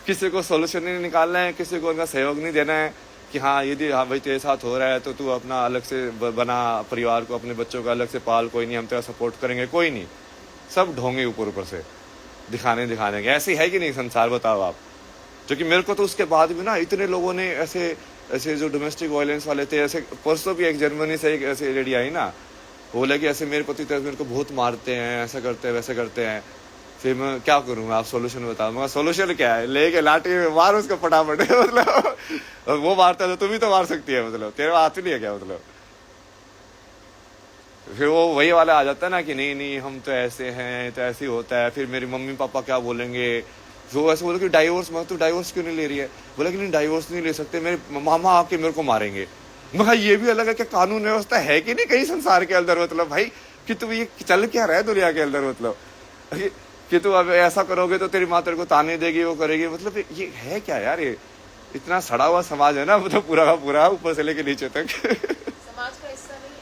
किसी को सोल्यूशन नहीं निकालना है, किसी को उनका सहयोग नहीं देना है कि हाँ यदि हाँ भाई तेरे साथ हो रहा है तो तू अपना अलग से बना, परिवार को अपने बच्चों को अलग से पाल, कोई नहीं हम तेरा सपोर्ट करेंगे, कोई नहीं, सब ढोंगे ऊपर से दिखाने के। ऐसे है कि नहीं संसार, बताओ आप। जो कि मेरे को तो उसके बाद भी ना इतने लोगों ने ऐसे जो डोमेस्टिक वायलेंस वाले थे, ऐसे परसों भी एक जर्मनी से एक ऐसी लेडी आई ना, बोला कि ऐसे मेरे पति तो मेरे को बहुत मारते हैं, ऐसा करते हैं वैसे करते हैं, फिर मैं क्या करूँ, आप सोल्यूशन बताओ। मैं सोल्यूशन क्या है, लेके लाठी मार उसको फटाफट मतलब वो मारता है तो तुम भी तो मार सकती है, मतलब तेरे हाथ नहीं है क्या, मतलब फिर वो वही वाला आ जाता है ना कि नहीं हम तो ऐसे हैं तो ऐसे ही होता है, फिर मेरी मम्मी पापा क्या बोलेंगे। वो ऐसे बोले कि डाइवोर्स, मैं तो डाइवोर्स क्यों नहीं ले रही है, बोला कि नहीं डाइवोर्स नहीं ले सकते, मेरे मामा आके मेरे को मारेंगे। मैं ये भी अलग है कि कानून व्यवस्था है कि नहीं कहीं संसार के अंदर, मतलब भाई कि तुम ये चल क्या रहा है दुनिया के अंदर, मतलब कि तुम अब ऐसा करोगे तो तेरी माँ तेरे को ताने देगी, वो करेगी, मतलब ये है क्या यार, ये इतना सड़ा हुआ समाज है ना, मतलब पूरा का पूरा ऊपर से लेके नीचे तक। समाज का हिस्सा नहीं है।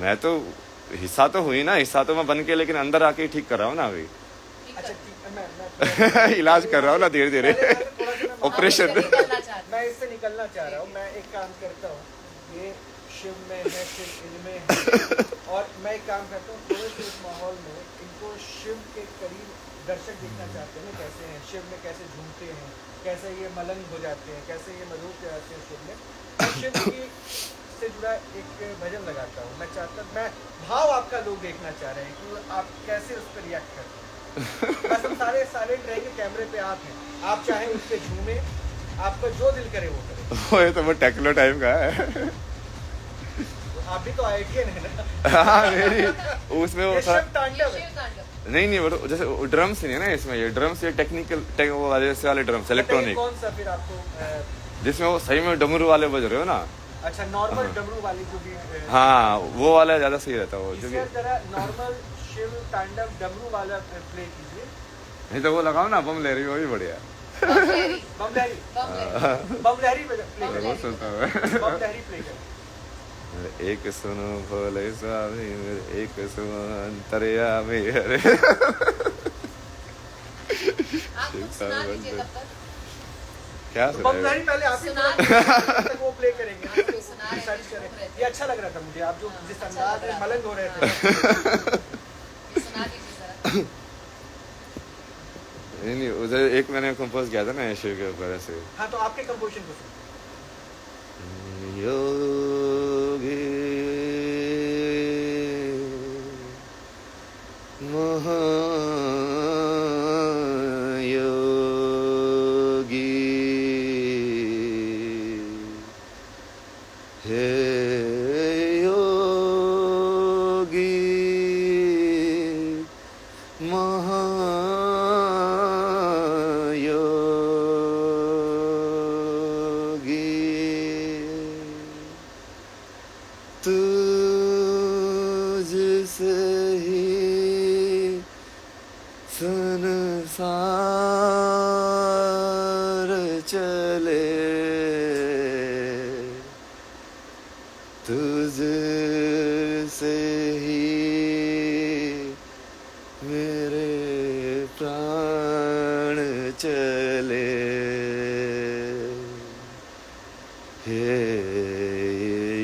मैं तो हिस्सा तो हुई ना, हिस्सा तो मैं बन के, लेकिन अंदर आके ही ठीक कर रहा हूँ ना अभी। ठीक अच्छा है। ठीक है, मैं इलाज कर रहा हूँ ना धीरे धीरे, पहले मैं थोड़ा सा मैं ऑपरेशन। हम इससे निकलना चाहते हैं। मैं इससे निकलना चाह रहा हूँ। मैं एक काम करता हूँ, ये शिव में है, शिव इनमें है, और मैं एक काम करता हूँ, थोड़े से इस माहौल में इनको शिव के करीब दर्शक देखना चाहते हैं ना, कैसे हैं शिव में, कैसे झूमते हैं, कैसे ये मलंग हो जाते हैं, कैसे ये मधुर हो जाते हैं शिव में। मैं शिव की से जुड़ा एक भजन लगाता हूँ। मैं चाहता, मैं भाव आपका लोग देखना चाह रहे हैं कि आप कैसे उस पर रिएक्ट करते हैं। बस हम सारे साइलेंट रहेंगे, कैमरे पे आप हैं, आप चाहें उस पर झूमे, आपका जो दिल करे वो करे। वो ये तो वो टेक्नो टाइम का है। तो आप भी तो IITian है ना। हाँ मेरी उसमें वो ये थोड़ा शिव तांडव है। शिव तांडव। नहीं वो जैसे ड्रम्स नहीं है ना इसमें, ये ड्रम्स ये टेक्निकल वो वाले से वाले ड्रम्स, बताइए इलेक्ट्रॉनिक, कौन सा फिर आपको जिसमें वो सही में डमरू वाले बज रहे हो ना। अच्छा नॉर्मल हाँ। डमरू वाली जो भी हाँ वो वाला ज्यादा सही रहता है वो, इसी क्योंकि तरह नॉर्मल शिव तांडव डमरू वाला प्ले कीजिए। नहीं तो वो लगाओ ना बम ले रही हो, वो भी बढ़िया। बम लहरी। बम लहरी, बम लहरी। बम लहरी पे प्ले बम करें, वो सुनता हूँ। बम लहरी प्ले करें। एक सुनो भोले स्वामी मेरे, एक सुनो अंतर्यामी हरे। आप कुछ सुना दीजिए तब तक। क्या तो बम सुना लहरी पहले आप ही सुना तक वो प्ले करेंगे, आप कोई सुना रहे रिसर्च थे, करें। रहते। ये अच्छा लग रहा था मुझे, आप जो हाँ, जिस अच्छा अंदाज लग में रहा मलंग हो रहे था। थे। ये सुना दीजिए जरा। नहीं उधर एक मैंने कंपोज किया था ना शिव के ऊपर ऐसे, हाँ तो आपके कंपोजिशन को सुनो। योगी महायोगी हे योगी महायोगी तुझसे ही संसार चले, तुझसे ही मेरे प्राण चले, हे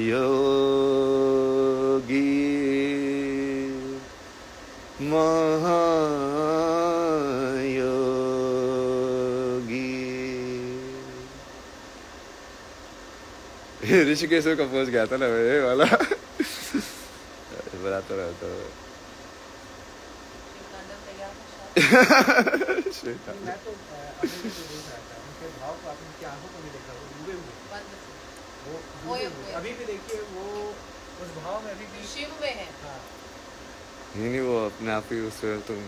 योगी महायोगी। ऋषिकेश में कंपोज किया था ना मैं ये वाला। बनाता रहता हूँ। शिव तांडव तैयार है शायद। नहीं, मैं तो अभी भी तो देख रहा था उनके भाव को, आपने उनकी आंखों को नहीं देखा, वो डूबे हुए बंद। वो ओए, डूबे हुए ओए। अभी भी देखिए वो उस भाव में अभी भी। शिव में है। हाँ नहीं वो अपने आप ही उससे तुम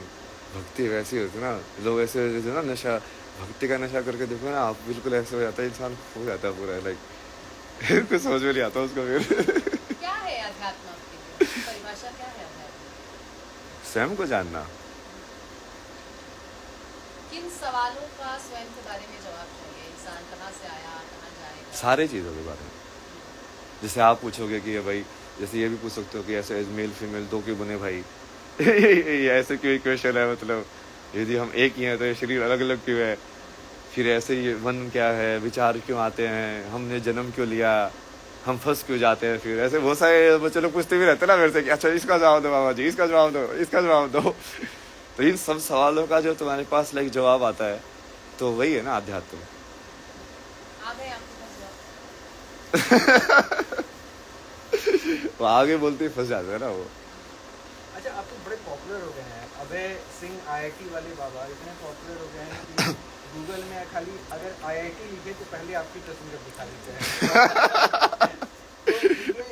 भक्ति वैसी होती ना, लोग ऐसे जो ना नशा, भक्ति का नशा करके देखो ना आप, बिल्कुल ऐसे हो जाता है, इंसान खो जाता है पूरा, लाइक कुछ समझ में नहीं आता उसको फिर। क्या है अध्यात्म आपके लिए? परिभाषा क्या है अध्यात्म? स्वयं को जानना, किन सवालों का स्वयं के बारे में जवाब चाहिए? इंसान कहाँ से आया, कहाँ जाएगा? सारे चीज़ों के बारे में। जैसे आप पूछोगे कि भाई, जैसे ये भी पूछ सकते हो कि ऐसे मेल फीमेल दो क्यों बने भाई। ये ऐसे क्यों इक्वेशन है, मतलब यदि हम एक ही हैं तो ये शरीर अलग अलग क्यों है, फिर ऐसे ये मन क्या है, विचार क्यों आते हैं, हमने जन्म क्यों लिया, हम फंस क्यों जाते हैं, फिर ऐसे बहुत सारे बच्चे लोग पूछते भी रहते हैं ना मेरे से कि अच्छा इसका जवाब दो बाबा जी, इसका जवाब दो, इसका जवाब दो। तो इन सब सवालों का जो तुम्हारे पास लाइक जवाब आता है, तो वही है ना अध्यात्म। आ गए आपके पास जवाब? वो आगे बोलते ही फंस जाते हैं ना वो। अच्छा आप तो बड़े पॉपुलर हो गए हैं, अभय सिंह IIT वाले बाबा इतने पॉपुलर हो गए हैं कि गूगल में खाली अगर IIT लिखे तो पहले आपकी तस्वीर दिखा देते हैं। तो ये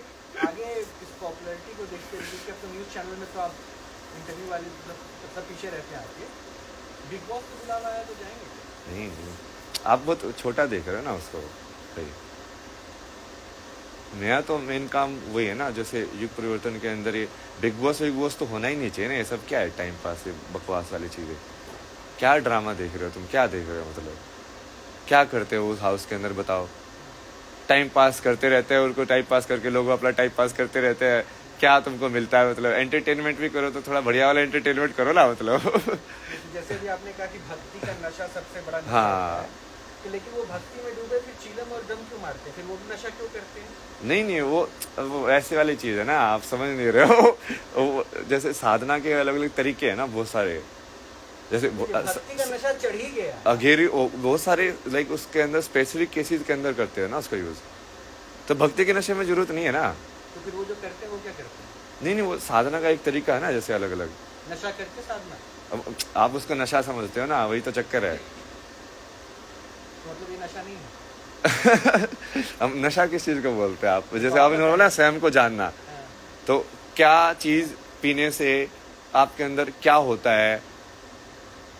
आगे इस पॉपुलैरिटी को देखते हुए, क्योंकि अब तो न्यूज़ चैनल में तो आप इंटरव्यू वाले मतलब सब पीछे रहते हैं आपके, बिग बॉस को बुलावा आया तो जाएंगे? नहीं आप बहुत छोटा देख रहे हो ना उसको, सही। मेरा तो मेन काम वही है ना, जैसे युग परिवर्तन के अंदर ये बिग बॉस तो होना ही नहीं चाहिए ना। ये सब क्या है, टाइम पास है, बकवास वाली चीज़ें। क्या ड्रामा देख रहे हो तुम, क्या देख रहे हो, मतलब क्या करते हो उस हाउस के अंदर, बताओ। टाइम पास करते रहते हैं, उनको टाइम पास करके लोग अपना टाइम पास करते रहते हैं। क्या तुमको मिलता है, मतलब एंटरटेनमेंट भी करो तो थोड़ा बढ़िया वाला एंटरटेनमेंट करो ना, मतलब। जैसे भी आपने कहा कि भक्ति का नशा सबसे बड़ा नशा हाँ। होता है, कि लेकिन वो भक्ति में डूबे फिर चीलम और दम क्यों मारते हैं, फिर वो भी नशा क्यों करते हैं? नहीं, वो ऐसे वाली चीज़ है ना, आप समझ नहीं रहे हो। वो जैसे साधना के अलग अलग तरीके हैं ना, बहुत सारे। जैसे भक्ति का नशा चढ़ ही गया। अघेरी बहुत सारे, लाइक उसके अंदर स्पेसिफिक केसेस के अंदर करते हैं ना उसका यूज। तो भक्ति के नशे में जरूरत नहीं है ना। तो फिर वो जो करते हैं वो क्या करते हैं? नहीं, वो साधना का एक तरीका है ना, जैसे अलग अलग। नशा करके साधना, अब आप उसको नशा समझते हो ना, वही तो चक्कर है। तो मतलब ये नशा नहीं है। हम नशा किस चीज को बोलते हैं आप, जैसे आपने बोला स्वयं को जानना, हाँ। तो क्या चीज पीने से आपके अंदर क्या होता है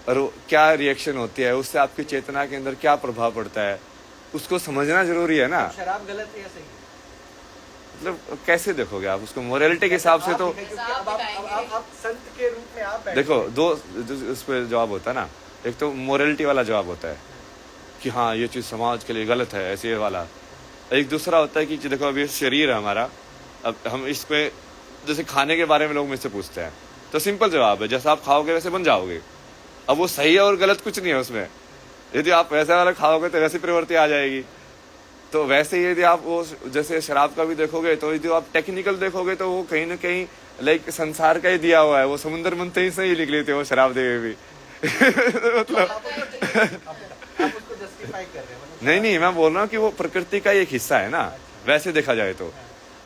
और वो क्या रिएक्शन होती है, उससे आपकी चेतना के अंदर क्या प्रभाव पड़ता है, उसको समझना जरूरी है ना। शराब गलत है या सही है? मतलब कैसे देखोगे आप उसको, मोरालिटी के हिसाब से तो। क्योंकि अब आप संत के रूप में आप बैठे देखो हैं। उस पर जवाब होता है ना, एक तो मोरालिटी वाला जवाब होता है कि हाँ ये चीज़ समाज के लिए गलत है, ऐसे वाला। एक दूसरा होता है कि देखो अब ये शरीर है हमारा, अब हम इस पे जैसे खाने के बारे में लोग मुझसे पूछते हैं, तो सिंपल जवाब है, जैसा आप खाओगे वैसे बन जाओगे। अब वो सही है और गलत कुछ नहीं है उसमें। यदि आप वैसा वाला खाओगे तो वैसी प्रवृत्ति आ जाएगी। तो वैसे ही यदि आप वो जैसे शराब का भी देखोगे, तो यदि आप टेक्निकल देखोगे तो वो कहीं ना कहीं लाइक संसार का ही दिया हुआ है, वो समुद्र मंथन ही से ही निकली थी वो शराब देवी भी। मतलब आप उसको जस्टिफाई कर रहे हैं, मतलब नहीं, मैं बोल रहा हूँ कि वो प्रकृति का एक हिस्सा है ना, वैसे देखा जाए तो।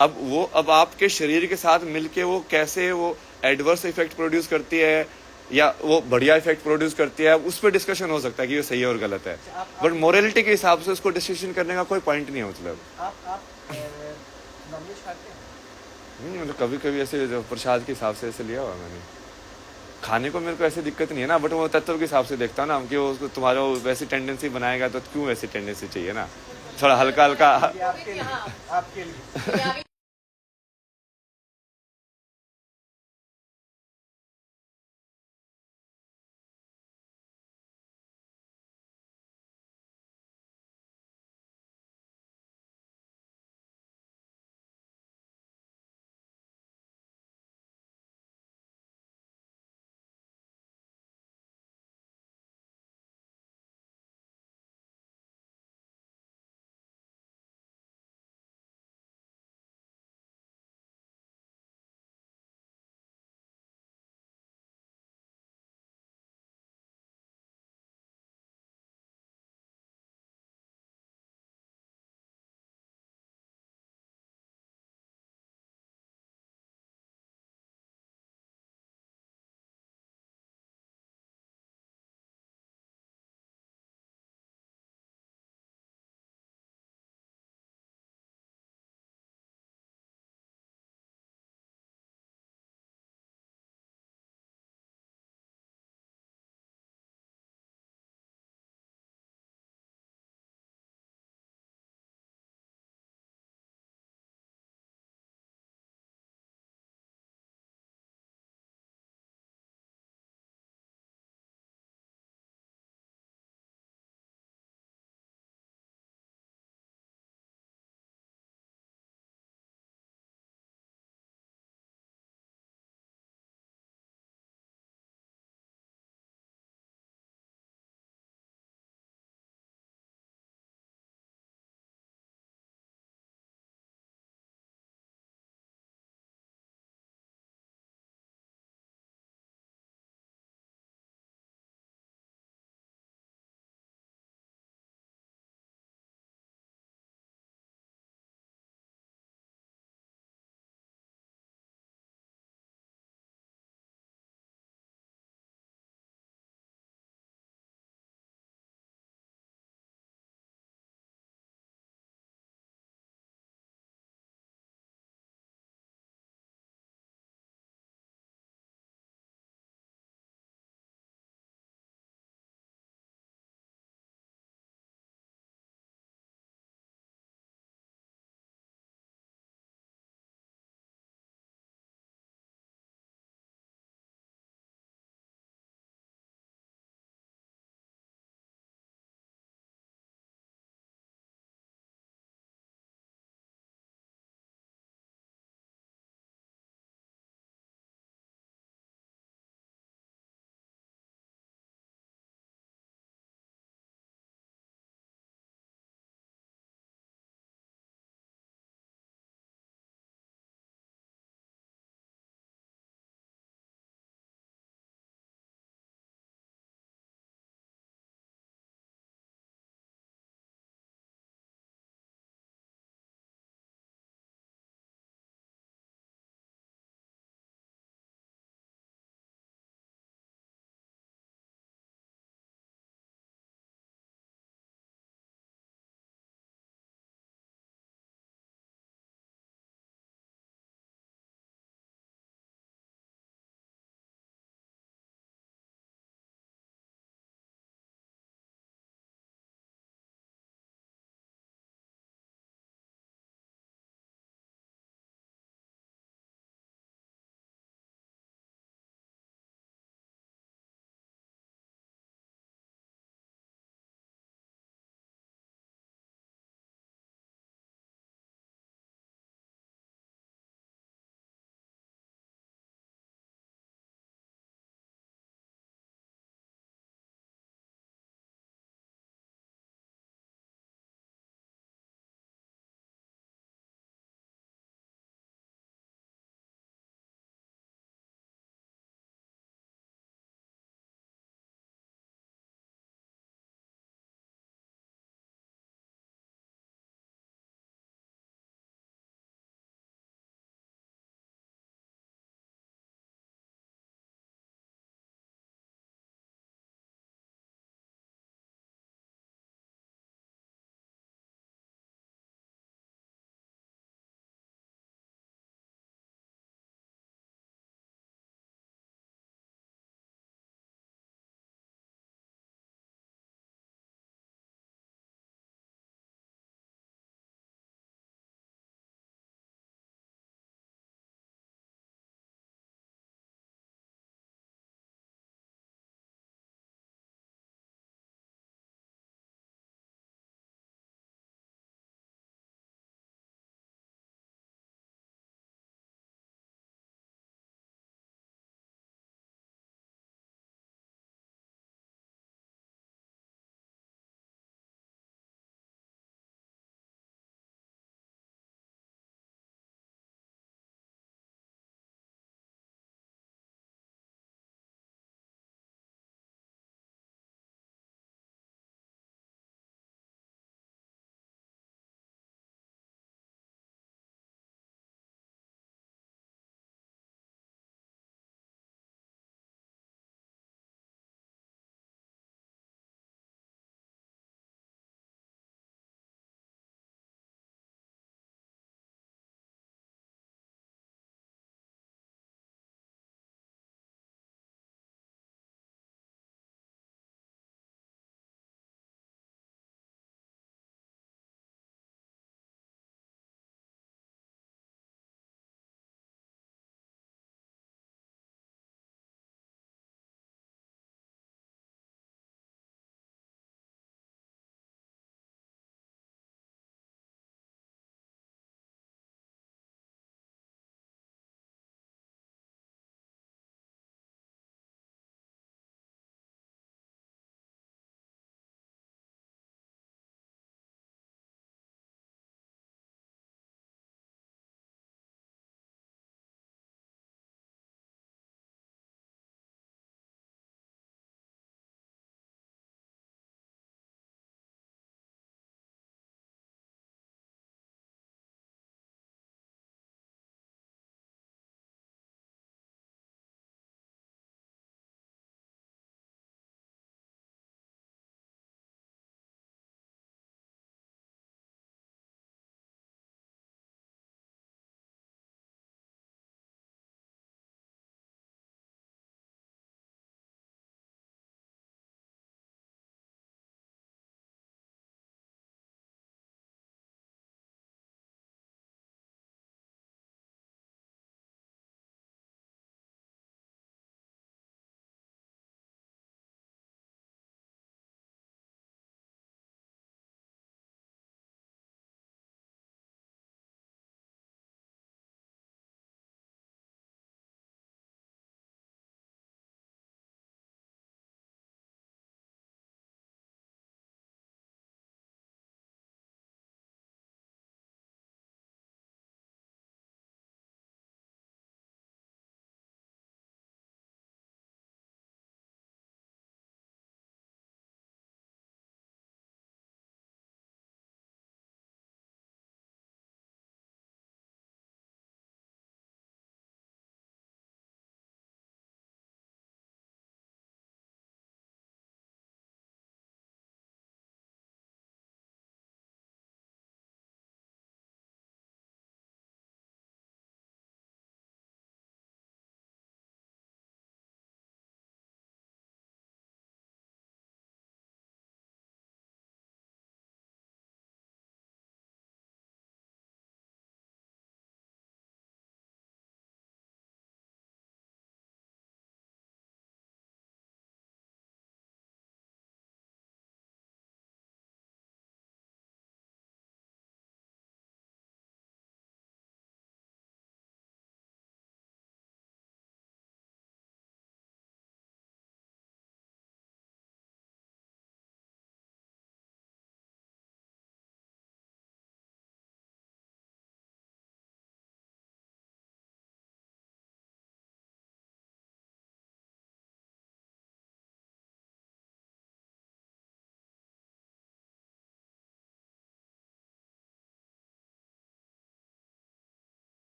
अब आपके शरीर के साथ मिलके वो कैसे वो एडवर्स इफेक्ट प्रोड्यूस करती है या वो बढ़िया इफेक्ट प्रोड्यूस करती है, उस पर डिस्कशन हो सकता है कि ये सही है और गलत है। बट मोरालिटी के हिसाब से उसको डिस्कशन करने का कोई पॉइंट नहीं है। मतलब आप नॉनवेज खाते हैं? नहीं, मतलब कभी कभी ऐसे जो प्रसाद के हिसाब से ऐसे लिया हुआ मैंने। खाने को मेरे को ऐसी दिक्कत नहीं है ना, बट वो तत्व के हिसाब से देखता हूँ ना कि वो उसको तुम्हारा वैसी टेंडेंसी बनाएगा तो क्यों वैसी टेंडेंसी चाहिए ना, थोड़ा हल्का हल्का। ये आपके लिए, आपके लिए। ये अभी